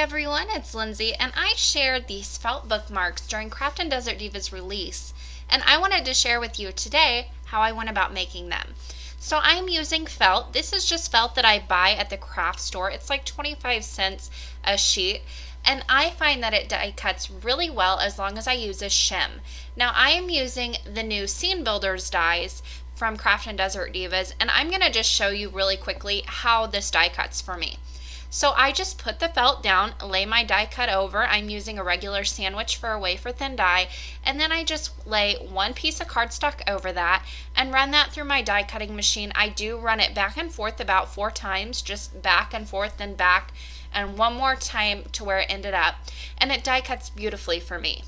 everyone, it's Lindsay, and I shared these felt bookmarks during Craftin Desert Divas release, and I wanted to share with you today how I went about making them. So I'm using felt. This is just felt that I buy at the craft store. It's like 25 cents a sheet, and I find that it die cuts really well as long as I use a shim. Now I am using the new Scene Builders dies from Craftin Desert Divas, and I'm going to just show you really quickly how this die cuts for me. So I just put the felt down, lay my die cut over. I'm using a regular sandwich for a wafer thin die, and then I just lay one piece of cardstock over that and run that through my die cutting machine. I do run it back and forth about 4 times, just back and forth, then back, and one more time to where it ended up, and it die cuts beautifully for me.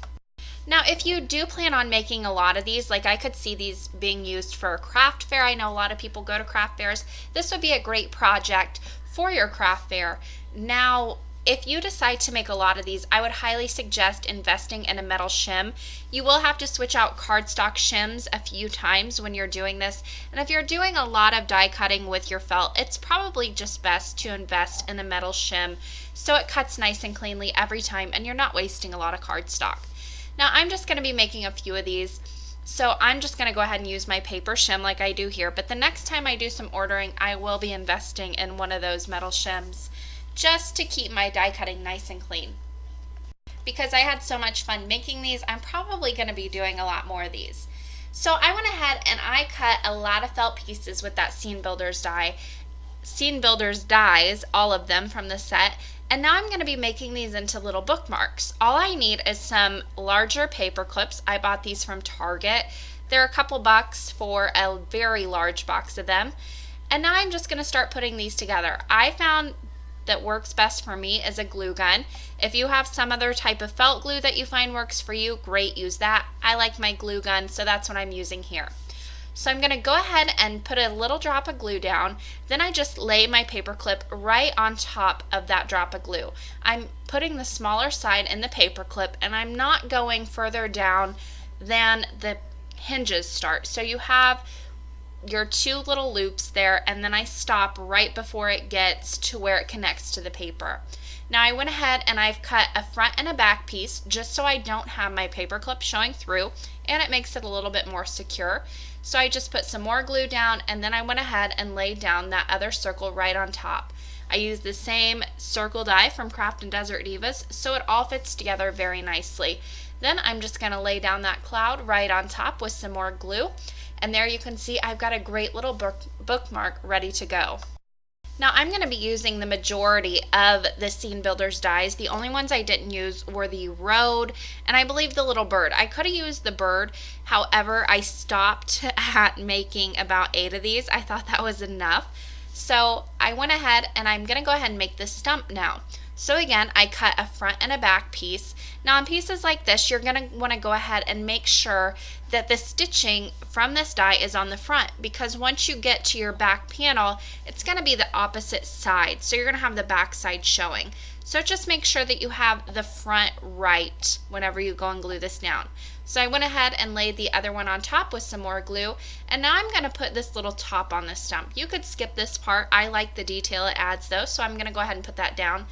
Now, if you do plan on making a lot of these, like I could see these being used for a craft fair. I know a lot of people go to craft fairs. This would be a great project for your craft fair. Now, if you decide to make a lot of these, I would highly suggest investing in a metal shim. You will have to switch out cardstock shims a few times when you're doing this. And if you're doing a lot of die cutting with your felt, it's probably just best to invest in a metal shim so it cuts nice and cleanly every time and you're not wasting a lot of cardstock. Now, I'm just going to be making a few of these. So I'm just going to go ahead and use my paper shim like I do here, but the next time I do some ordering, I will be investing in one of those metal shims just to keep my die cutting nice and clean. Because I had so much fun making these, I'm probably going to be doing a lot more of these. So I went ahead and I cut a lot of felt pieces with that Scene Builders dies, all of them from the set. And now I'm going to be making these into little bookmarks. All I need is some larger paper clips. I bought these from Target. They're a couple bucks for a very large box of them. And now I'm just going to start putting these together. I found that works best for me is a glue gun. If you have some other type of felt glue that you find works for you, great, use that. I like my glue gun, so that's what I'm using here. So I'm going to go ahead and put a little drop of glue down. Then I just lay my paper clip right on top of that drop of glue. I'm putting the smaller side in the paper clip, and I'm not going further down than the hinges start. So you have your 2 little loops there, and then I stop right before it gets to where it connects to the paper. Now I went ahead and I've cut a front and a back piece just so I don't have my paper clip showing through, and it makes it a little bit more secure. So I just put some more glue down, and then I went ahead and laid down that other circle right on top. I used the same circle die from Craftin Desert Divas, so it all fits together very nicely. Then I'm just going to lay down that cloud right on top with some more glue, and there you can see I've got a great little bookmark ready to go. Now I'm going to be using the majority of the Scene Builders dies. The only ones I didn't use were the road and I believe the little bird. I could have used the bird, however I stopped at making about 8 of these. I thought that was enough. So I went ahead and I'm going to go ahead and make the stump now. So again, I cut a front and a back piece. Now on pieces like this, you're going to want to go ahead and make sure that the stitching from this die is on the front, because once you get to your back panel, it's going to be the opposite side. So you're going to have the back side showing. So just make sure that you have the front right whenever you go and glue this down. So I went ahead and laid the other one on top with some more glue, and now I'm going to put this little top on the stump. You could skip this part. I like the detail it adds though, so I'm going to go ahead and put that down.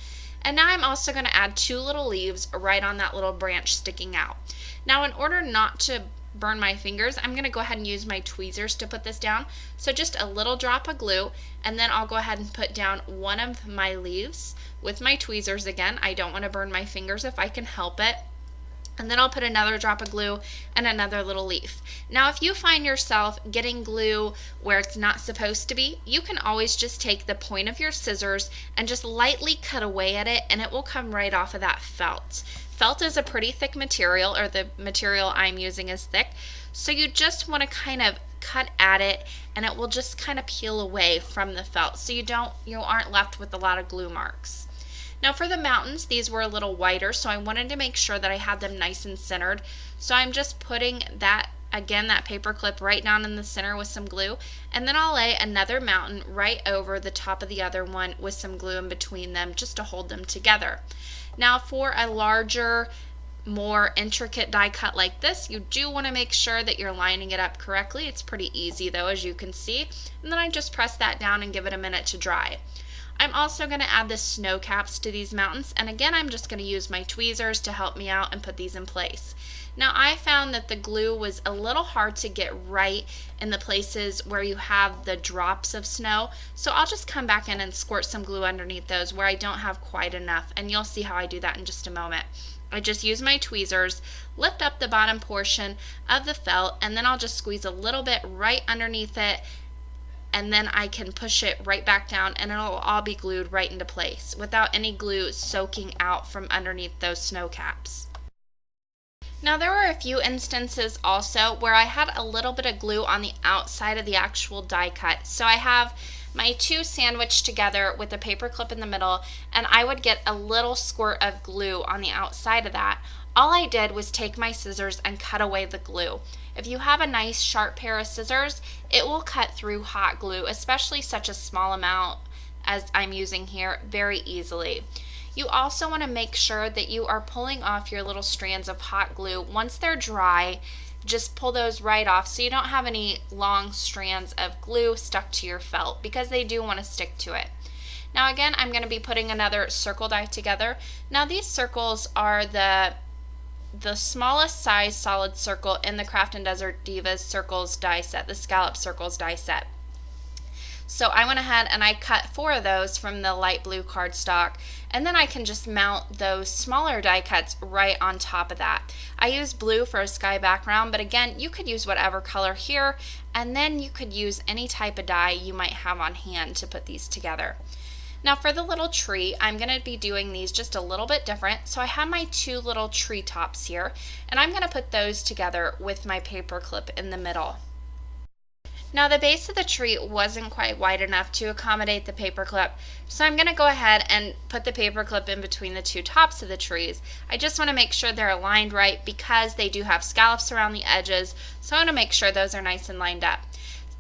And now I'm also going to add 2 little leaves right on that little branch sticking out. Now in order not to burn my fingers, I'm going to go ahead and use my tweezers to put this down. So just a little drop of glue, and then I'll go ahead and put down one of my leaves with my tweezers again. I don't want to burn my fingers if I can help it. And then I'll put another drop of glue and another little leaf. Now if you find yourself getting glue where it's not supposed to be, you can always just take the point of your scissors and just lightly cut away at it, and it will come right off of that felt. Felt is a pretty thick material, or the material I'm using is thick, so you just want to kind of cut at it and it will just kind of peel away from the felt, so you aren't left with a lot of glue marks. Now for the mountains, these were a little wider, so I wanted to make sure that I had them nice and centered. So I'm just putting that paper clip right down in the center with some glue, and then I'll lay another mountain right over the top of the other one with some glue in between them just to hold them together. Now for a larger, more intricate die cut like this, you do want to make sure that you're lining it up correctly. It's pretty easy though, as you can see. And then I just press that down and give it a minute to dry. I'm also going to add the snow caps to these mountains, and again I'm just going to use my tweezers to help me out and put these in place. Now I found that the glue was a little hard to get right in the places where you have the drops of snow, so I'll just come back in and squirt some glue underneath those where I don't have quite enough, and you'll see how I do that in just a moment. I just use my tweezers, lift up the bottom portion of the felt, and then I'll just squeeze a little bit right underneath it, and then I can push it right back down and it'll all be glued right into place without any glue soaking out from underneath those snow caps. Now there were a few instances also where I had a little bit of glue on the outside of the actual die cut. So I have my two sandwiched together with a paper clip in the middle, and I would get a little squirt of glue on the outside of that. All I did was take my scissors and cut away the glue. If you have a nice sharp pair of scissors, it will cut through hot glue, especially such a small amount as I'm using here, very easily. You also want to make sure that you are pulling off your little strands of hot glue. Once they're dry, just pull those right off so you don't have any long strands of glue stuck to your felt, because they do want to stick to it. Now again, I'm going to be putting another circle die together. Now these circles are the smallest size solid circle in the Craftin Desert Divas circles die set, the scallop circles die set. So I went ahead and I cut 4 of those from the light blue cardstock, and then I can just mount those smaller die cuts right on top of that. I use blue for a sky background, but again, you could use whatever color here, and then you could use any type of die you might have on hand to put these together. Now for the little tree, I'm going to be doing these just a little bit different. So I have my 2 little tree tops here, and I'm going to put those together with my paper clip in the middle. Now the base of the tree wasn't quite wide enough to accommodate the paper clip, so I'm going to go ahead and put the paper clip in between the 2 tops of the trees. I just want to make sure they're aligned right because they do have scallops around the edges, so I want to make sure those are nice and lined up.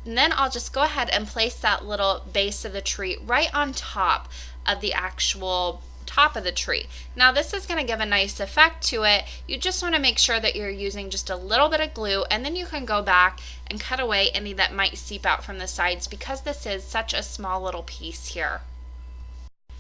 And then I'll just go ahead and place that little base of the tree right on top of the actual top of the tree. Now this is going to give a nice effect to it. You just want to make sure that you're using just a little bit of glue, and then you can go back and cut away any that might seep out from the sides because this is such a small little piece here.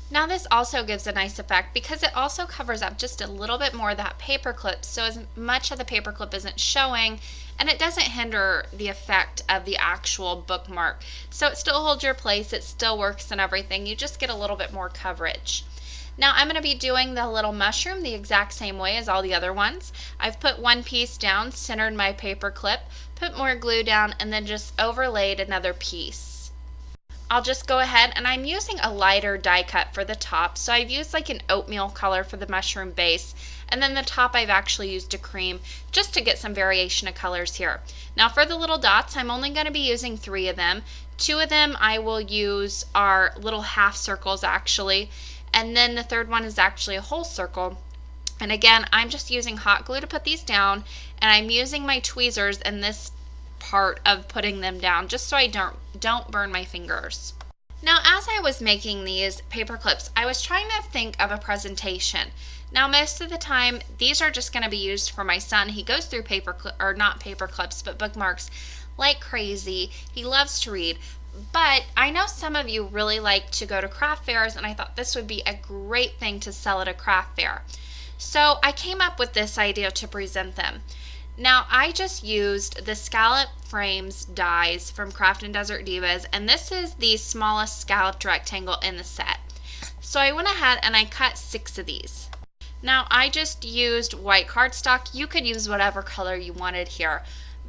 Now this also gives a nice effect because it also covers up just a little bit more of that paper clip, so as much of the paper clip isn't showing, and it doesn't hinder the effect of the actual bookmark. So it still holds your place, it still works and everything, you just get a little bit more coverage. Now I'm going to be doing the little mushroom the exact same way as all the other ones. I've put one piece down, centered my paper clip, put more glue down, and then just overlaid another piece. I'll just go ahead, and I'm using a lighter die cut for the top, so I've used like an oatmeal color for the mushroom base, and then the top I've actually used a cream just to get some variation of colors here. Now for the little dots, I'm only going to be using 3 of them. 2 of them I will use are little half circles actually, and then the third one is actually a whole circle. And again, I'm just using hot glue to put these down, and I'm using my tweezers in this part of putting them down just so I don't burn my fingers. Now as I was making these paper clips, I was trying to think of a presentation. Now most of the time these are just going to be used for my son. He goes through not paper clips but bookmarks like crazy. He loves to read. But I know some of you really like to go to craft fairs, and I thought this would be a great thing to sell at a craft fair. So I came up with this idea to present them. Now I just used the scallop frames dies from Craftin Desert Divas, and this is the smallest scalloped rectangle in the set. So I went ahead and I cut 6 of these. Now I just used white cardstock. You could use whatever color you wanted here.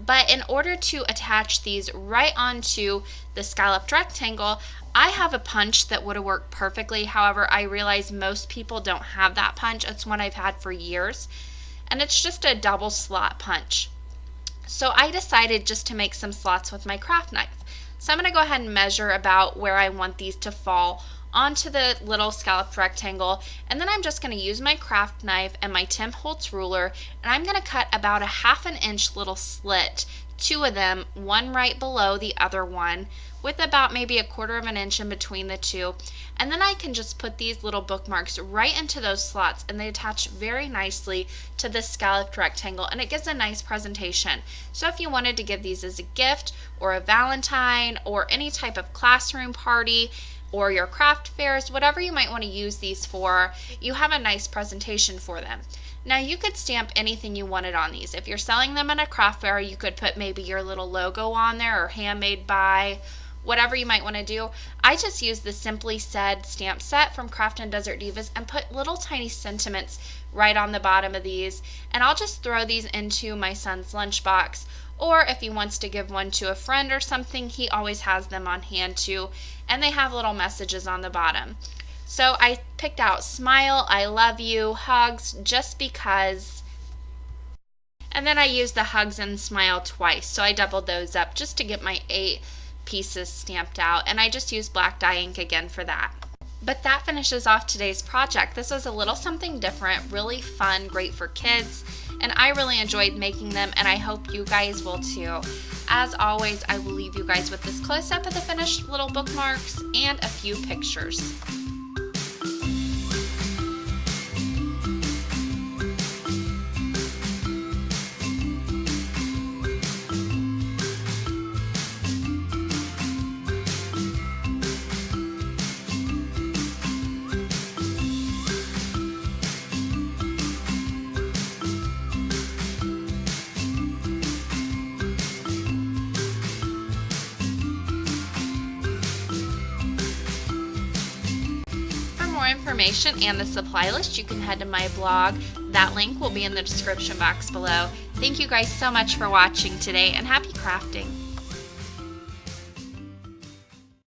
But in order to attach these right onto the scalloped rectangle, I have a punch that would have worked perfectly. However, I realize most people don't have that punch. It's one I've had for years, and it's just a double slot punch. So I decided just to make some slots with my craft knife. So I'm going to go ahead and measure about where I want these to fall onto the little scalloped rectangle, and then I'm just going to use my craft knife and my Tim Holtz ruler, and I'm going to cut about a 1/2 inch little slit, 2 of them, one right below the other one, with about maybe 1/4 inch in between the 2, and then I can just put these little bookmarks right into those slots, and they attach very nicely to this scalloped rectangle, and it gives a nice presentation. So if you wanted to give these as a gift or a Valentine or any type of classroom party, or your craft fairs, whatever you might want to use these for, you have a nice presentation for them. Now you could stamp anything you wanted on these. If you're selling them at a craft fair, you could put maybe your little logo on there or handmade by, whatever you might want to do. I just used the Simply Said stamp set from Craftin Desert Divas and put little tiny sentiments right on the bottom of these, and I'll just throw these into my son's lunchbox, or if he wants to give one to a friend or something, he always has them on hand too, and they have little messages on the bottom. So I picked out smile, I love you, hugs, just because, and then I used the hugs and smile twice, so I doubled those up just to get my 8 pieces stamped out, and I just used black dye ink again for that. But that finishes off today's project. This was a little something different, really fun, great for kids, and I really enjoyed making them, and I hope you guys will too. As always, I will leave you guys with this close-up of the finished little bookmarks and a few pictures. Information and the supply list, you can head to my blog. That link will be in the description box below. Thank you guys so much for watching today, and happy crafting.